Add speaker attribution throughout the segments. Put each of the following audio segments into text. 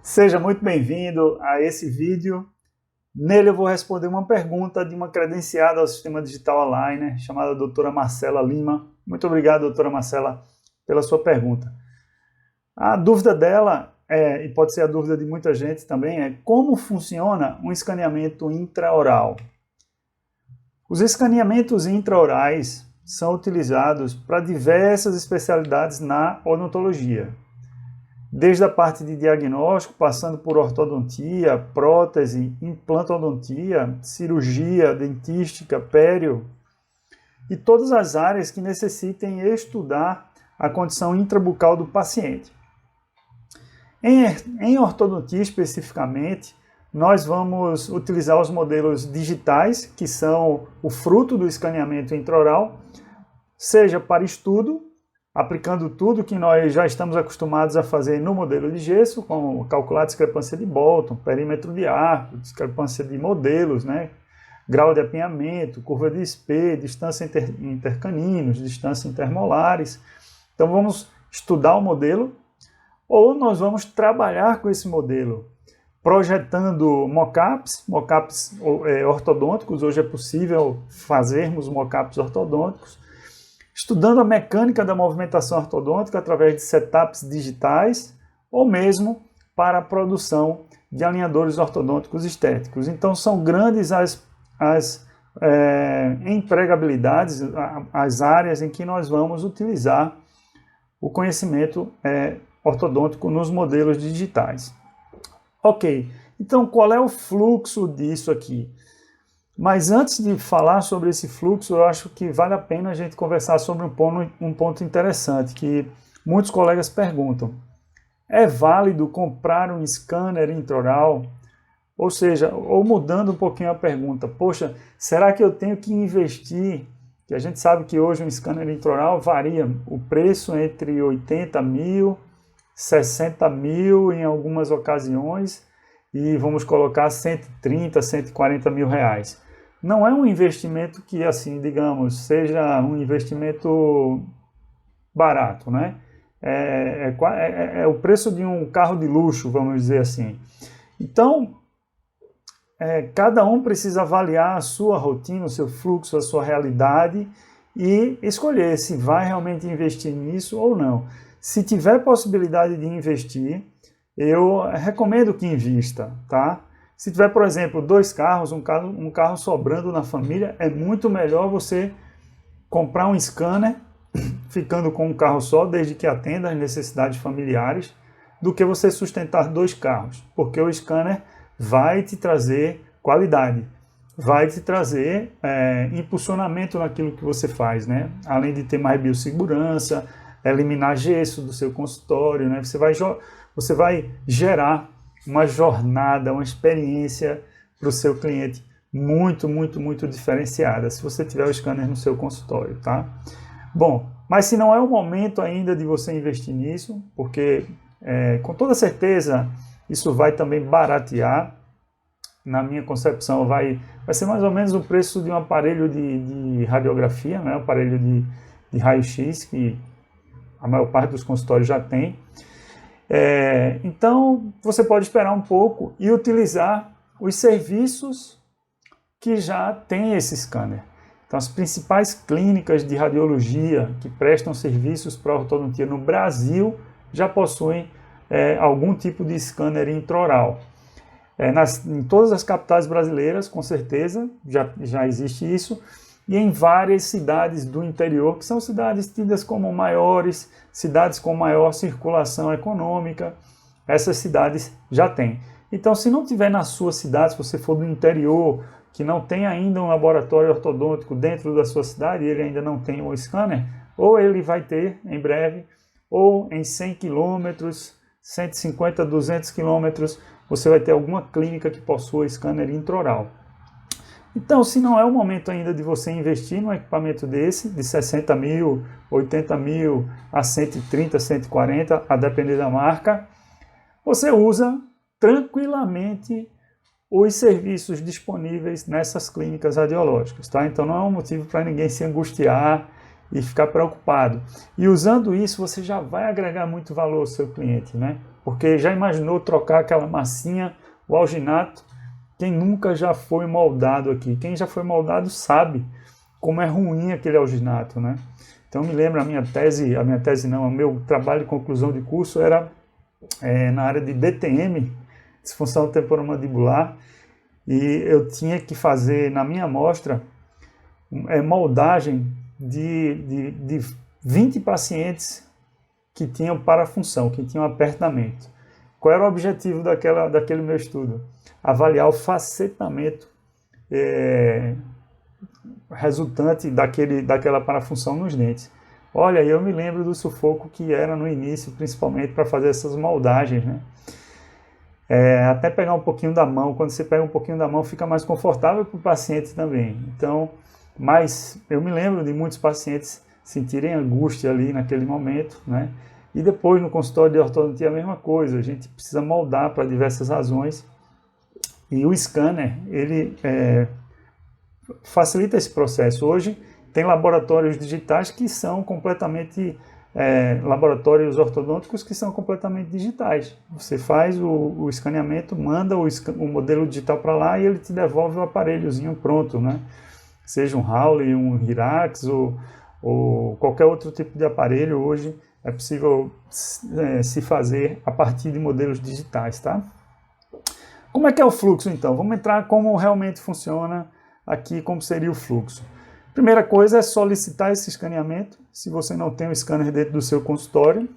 Speaker 1: Seja muito bem-vindo a esse vídeo. Nele eu vou responder uma pergunta de uma credenciada ao Sistema Digital Aligner, chamada doutora Marcela Lima. Muito obrigado, doutora Marcela, pela sua pergunta. A dúvida dela, e pode ser a dúvida de muita gente também, é como funciona um escaneamento intraoral. Os escaneamentos intraorais são utilizados para diversas especialidades na odontologia. Desde a parte de diagnóstico, passando por ortodontia, prótese, implantodontia, cirurgia dentística, pério, e todas as áreas que necessitem estudar a condição intrabucal do paciente. Em ortodontia especificamente, nós vamos utilizar os modelos digitais, que são o fruto do escaneamento intraoral, seja para estudo, aplicando tudo que nós já estamos acostumados a fazer no modelo de gesso, como calcular a discrepância de Bolton, perímetro de arco, discrepância de modelos, grau de apinhamento, curva de Spee, distância intercaninos, distância intermolares. Então vamos estudar o modelo, ou nós vamos trabalhar com esse modelo, projetando mockups ortodônticos. Hoje é possível fazermos mockups ortodônticos, estudando a mecânica da movimentação ortodôntica através de setups digitais ou mesmo para a produção de alinhadores ortodônticos estéticos. Então são grandes as empregabilidades, as áreas em que nós vamos utilizar o conhecimento ortodôntico nos modelos digitais. Ok, então qual é o fluxo disso aqui? Mas antes de falar sobre esse fluxo, eu acho que vale a pena a gente conversar sobre um ponto interessante, que muitos colegas perguntam. É válido comprar um scanner intraoral? Ou seja, ou mudando um pouquinho a pergunta, poxa, será que eu tenho que investir? Que a gente sabe que hoje um scanner intraoral varia o preço entre 80 mil, 60 mil em algumas ocasiões, e vamos colocar 130, 140 mil reais. Não é um investimento que, assim, digamos, seja um investimento barato, né? É o preço de um carro de luxo, vamos dizer assim. Então, cada um precisa avaliar a sua rotina, o seu fluxo, a sua realidade e escolher se vai realmente investir nisso ou não. Se tiver possibilidade de investir, eu recomendo que invista, tá? Se tiver, por exemplo, 2 carros, um carro sobrando na família, é muito melhor você comprar um scanner, ficando com um carro só, desde que atenda às necessidades familiares, do que você sustentar 2 carros, porque o scanner vai te trazer qualidade, vai te trazer impulsionamento naquilo que você faz, né? Além de ter mais biossegurança, eliminar gesso do seu consultório, né? Você vai gerar uma jornada, uma experiência para o seu cliente muito, muito, muito diferenciada, se você tiver o scanner no seu consultório, tá? Bom, mas se não é o momento ainda de você investir nisso, porque com toda certeza isso vai também baratear, na minha concepção vai ser mais ou menos o preço de um aparelho de radiografia, né? Um aparelho de raio-x, que a maior parte dos consultórios já tem. Então, você pode esperar um pouco e utilizar os serviços que já tem esse scanner. Então, as principais clínicas de radiologia que prestam serviços para ortodontia no Brasil já possuem algum tipo de scanner intraoral. Em todas as capitais brasileiras, com certeza, já existe isso. E em várias cidades do interior, que são cidades tidas como maiores, cidades com maior circulação econômica, essas cidades já têm. Então, se não tiver na sua cidade, se você for do interior, que não tem ainda um laboratório ortodôntico dentro da sua cidade, e ele ainda não tem o scanner, ou ele vai ter em breve, ou em 100 quilômetros, 150, 200 quilômetros, você vai ter alguma clínica que possua scanner intraoral. Então, se não é o momento ainda de você investir num equipamento desse, de 60 mil, 80 mil, a 130, 140, a depender da marca, você usa tranquilamente os serviços disponíveis nessas clínicas radiológicas, tá? Então não é um motivo para ninguém se angustiar e ficar preocupado. E usando isso, você já vai agregar muito valor ao seu cliente, né? Porque já imaginou trocar aquela massinha, o alginato? Quem nunca já foi moldado aqui? Quem já foi moldado sabe como é ruim aquele alginato, né? Então me lembro o meu trabalho de conclusão de curso era na área de DTM, disfunção temporomandibular, e eu tinha que fazer na minha amostra moldagem de 20 pacientes que tinham parafunção, que tinham apertamento. Qual era o objetivo daquele meu estudo? Avaliar o facetamento resultante daquela parafunção nos dentes. Olha, eu me lembro do sufoco que era no início, principalmente para fazer essas moldagens, né? Até pegar um pouquinho da mão, quando você pega um pouquinho da mão, fica mais confortável para o paciente também. Então, mas eu me lembro de muitos pacientes sentirem angústia ali naquele momento, né? E depois no consultório de ortodontia a mesma coisa, a gente precisa moldar para diversas razões. E o scanner, ele facilita esse processo. Hoje tem laboratórios digitais que são completamente, laboratórios ortodônticos que são completamente digitais. Você faz o escaneamento, manda o modelo digital para lá e ele te devolve o aparelhozinho pronto, né? Seja um Hawley, um Hirax ou qualquer outro tipo de aparelho, hoje é possível se fazer a partir de modelos digitais, tá? Como é que é o fluxo, então? Vamos entrar como realmente funciona aqui, como seria o fluxo. Primeira coisa é solicitar esse escaneamento, se você não tem o scanner dentro do seu consultório.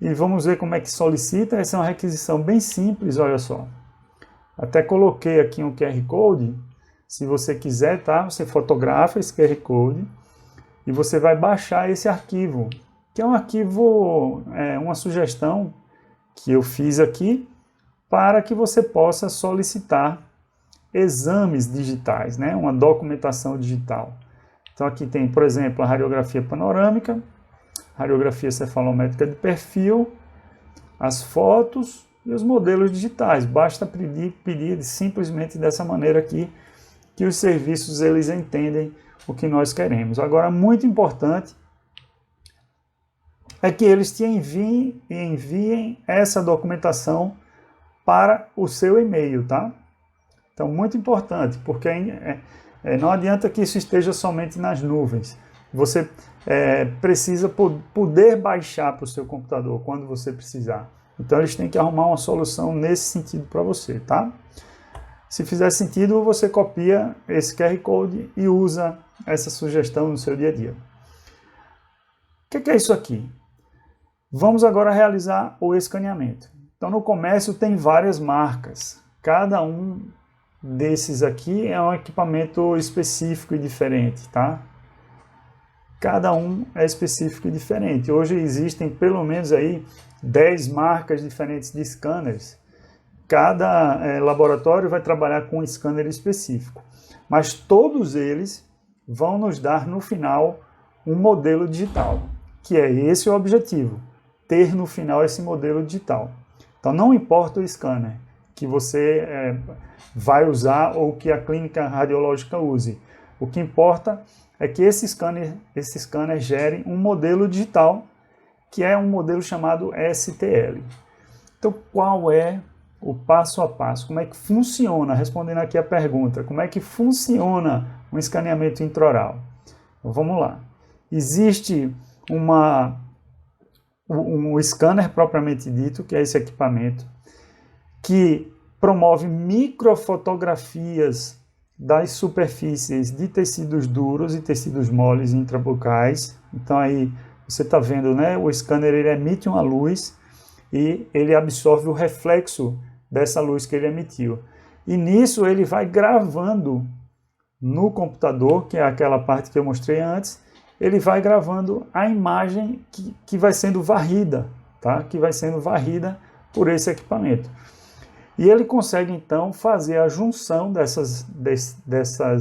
Speaker 1: E vamos ver como é que solicita. Essa é uma requisição bem simples, olha só. Até coloquei aqui um QR Code. Se você quiser, tá? Você fotografa esse QR Code e você vai baixar esse arquivo, que é um arquivo, uma sugestão que eu fiz aqui para que você possa solicitar exames digitais, né? Uma documentação digital. Então aqui tem, por exemplo, a radiografia panorâmica, radiografia cefalométrica de perfil, as fotos e os modelos digitais. Basta pedir simplesmente dessa maneira aqui que os serviços eles entendem o que nós queremos. Agora, muito importante é que eles te enviem essa documentação para o seu e-mail, tá? Então, muito importante, porque não adianta que isso esteja somente nas nuvens. Você precisa poder baixar para o seu computador quando você precisar. Então, eles têm que arrumar uma solução nesse sentido para você, tá? Se fizer sentido, você copia esse QR Code e usa essa sugestão no seu dia a dia. O que é isso aqui? Vamos agora realizar o escaneamento. Então, no comércio tem várias marcas. Cada um desses aqui é um equipamento específico e diferente, tá? Cada um é específico e diferente. Hoje existem pelo menos aí 10 marcas diferentes de scanners. Cada laboratório vai trabalhar com um scanner específico. Mas todos eles vão nos dar no final um modelo digital, que é esse o objetivo, ter no final esse modelo digital. Então não importa o scanner que você vai usar ou que a clínica radiológica use. O que importa é que esse scanner gere um modelo digital, que é um modelo chamado STL. Então qual é o passo a passo? Como é que funciona? Respondendo aqui a pergunta, como é que funciona um escaneamento intraoral? Então, vamos lá. Existe um scanner propriamente dito, que é esse equipamento, que promove microfotografias das superfícies de tecidos duros e tecidos moles intrabucais. Então aí você está vendo, né? O scanner ele emite uma luz e ele absorve o reflexo dessa luz que ele emitiu. E nisso ele vai gravando no computador, que é aquela parte que eu mostrei antes, ele vai gravando a imagem que vai sendo varrida, tá? Que vai sendo varrida por esse equipamento. E ele consegue então fazer a junção dessas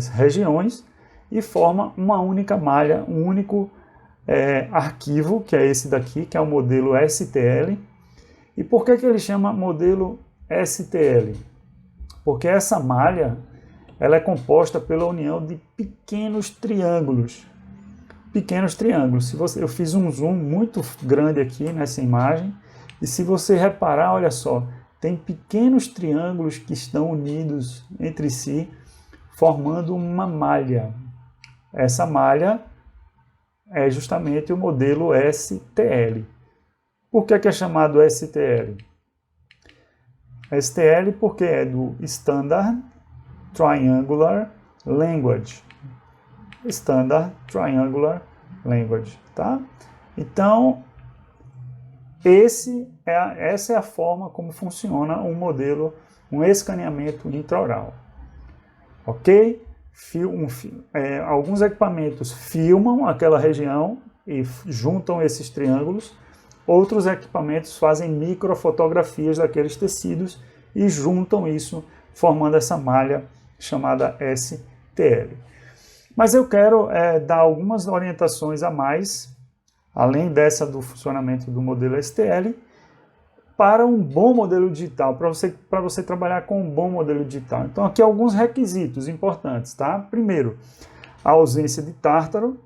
Speaker 1: regiões e forma uma única malha, um único arquivo, que é esse daqui, que é o modelo STL. E por que ele chama modelo STL? Porque essa malha ela é composta pela união de pequenos triângulos. Pequenos triângulos. Eu fiz um zoom muito grande aqui nessa imagem E se você reparar, olha só, tem pequenos triângulos que estão unidos entre si, formando uma malha. Essa malha é justamente o modelo STL. Por que é chamado STL? STL porque é do Standard Triangular Language. Standard Triangular Language, tá? Então, essa é a forma como funciona um modelo, um escaneamento intraoral. Ok? Alguns equipamentos filmam aquela região e juntam esses triângulos. Outros equipamentos fazem microfotografias daqueles tecidos e juntam isso, formando essa malha chamada STL. Mas eu quero dar algumas orientações a mais, além dessa do funcionamento do modelo STL, para um bom modelo digital, para você trabalhar com um bom modelo digital. Então aqui alguns requisitos importantes, tá? Primeiro, a ausência de tártaro.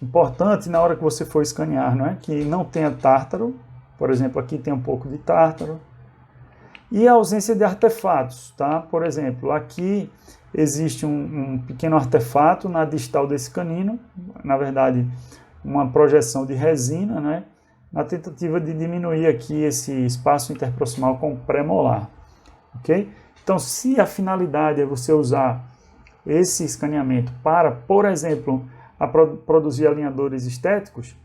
Speaker 1: Importante na hora que você for escanear, não é? Que não tenha tártaro. Por exemplo, aqui tem um pouco de tártaro. E a ausência de artefatos, tá? Por exemplo, aqui existe um pequeno artefato na distal desse canino, na verdade, uma projeção de resina, né? Na tentativa de diminuir aqui esse espaço interproximal com o pré-molar, ok? Então, se a finalidade é você usar esse escaneamento para, por exemplo, produzir alinhadores estéticos,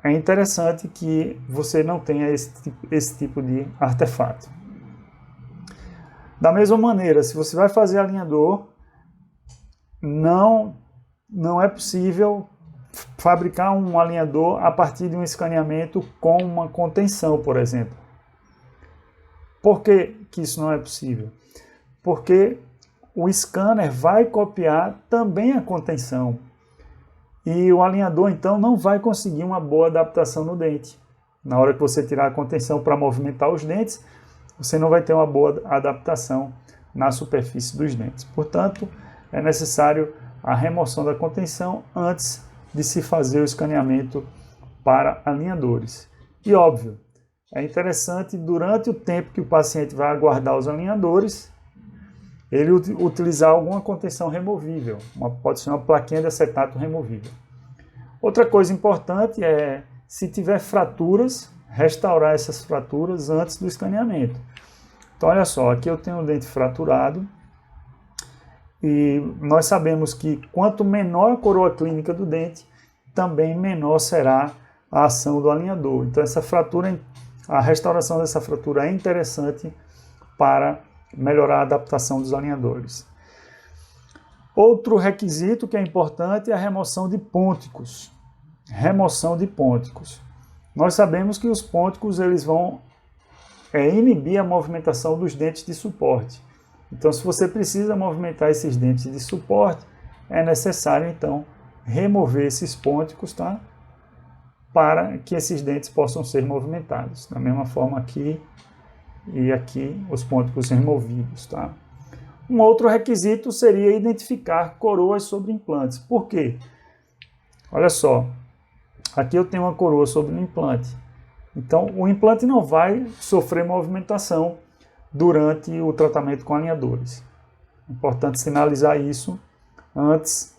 Speaker 1: é interessante que você não tenha esse tipo de artefato. Da mesma maneira, se você vai fazer alinhador, não é possível fabricar um alinhador a partir de um escaneamento com uma contenção, por exemplo. Por que isso não é possível? Porque o scanner vai copiar também a contenção. E o alinhador, então, não vai conseguir uma boa adaptação no dente. Na hora que você tirar a contenção para movimentar os dentes, você não vai ter uma boa adaptação na superfície dos dentes. Portanto, é necessário a remoção da contenção antes de se fazer o escaneamento para alinhadores. E óbvio, é interessante durante o tempo que o paciente vai aguardar os alinhadores, ele utilizar alguma contenção removível, pode ser uma plaquinha de acetato removível. Outra coisa importante é, se tiver fraturas, restaurar essas fraturas antes do escaneamento. Então olha só, aqui eu tenho um dente fraturado, e nós sabemos que quanto menor a coroa clínica do dente, também menor será a ação do alinhador. Então a restauração dessa fratura é interessante para melhorar a adaptação dos alinhadores. Outro requisito que é importante é a remoção de pônticos. Remoção de pônticos. Nós sabemos que os pônticos eles vão inibir a movimentação dos dentes de suporte. Então, se você precisa movimentar esses dentes de suporte, é necessário, então, remover esses pônticos, tá? Para que esses dentes possam ser movimentados. Da mesma forma aqui e aqui, os pônticos removidos, tá? Um outro requisito seria identificar coroas sobre implantes. Por quê? Olha só, aqui eu tenho uma coroa sobre um implante. Então, o implante não vai sofrer movimentação durante o tratamento com alinhadores. É importante sinalizar isso antes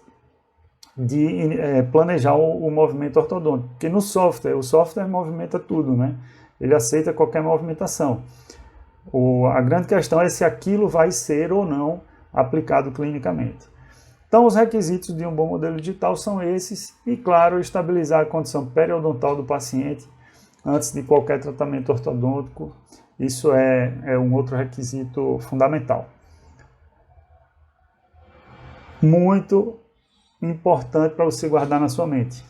Speaker 1: de planejar o movimento ortodôntico. Porque no software, o software movimenta tudo, né? Ele aceita qualquer movimentação. A grande questão é se aquilo vai ser ou não aplicado clinicamente. Então, os requisitos de um bom modelo digital são esses e, claro, estabilizar a condição periodontal do paciente antes de qualquer tratamento ortodôntico. Isso é um outro requisito fundamental. Muito importante para você guardar na sua mente.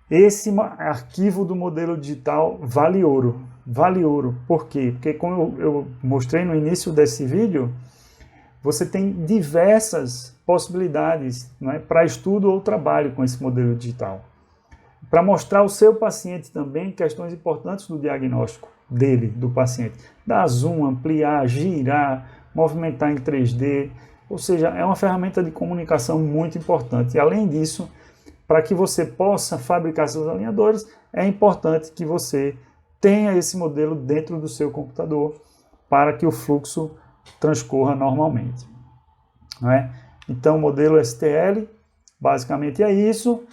Speaker 1: Esse arquivo do modelo digital vale ouro. Vale ouro. Por quê? Porque, como eu mostrei no início desse vídeo, você tem diversas possibilidades, né, para estudo ou trabalho com esse modelo digital. Para mostrar ao seu paciente também questões importantes do diagnóstico dele, do paciente. Dar zoom, ampliar, girar, movimentar em 3D. Ou seja, é uma ferramenta de comunicação muito importante. E, além disso, para que você possa fabricar seus alinhadores, é importante que você tenha esse modelo dentro do seu computador para que o fluxo transcorra normalmente. Não é? Então, o modelo STL, basicamente é isso.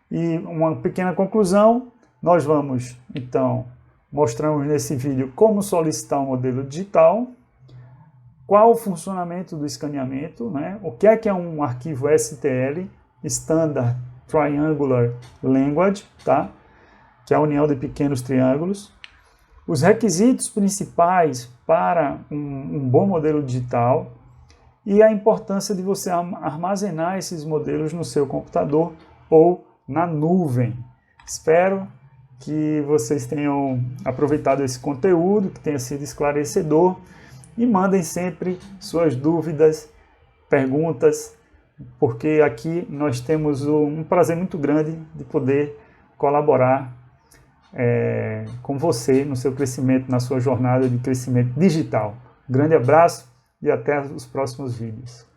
Speaker 1: E uma pequena conclusão, nós vamos, então, mostramos nesse vídeo como solicitar um modelo digital, qual o funcionamento do escaneamento, né? O que é um arquivo STL, Standard Triangular Language, tá? Que é a união de pequenos triângulos. Os requisitos principais para um bom modelo digital e a importância de você armazenar esses modelos no seu computador ou na nuvem. Espero que vocês tenham aproveitado esse conteúdo, que tenha sido esclarecedor, e mandem sempre suas dúvidas, perguntas, porque aqui nós temos um prazer muito grande de poder colaborar com você no seu crescimento, na sua jornada de crescimento digital. Um grande abraço e até os próximos vídeos.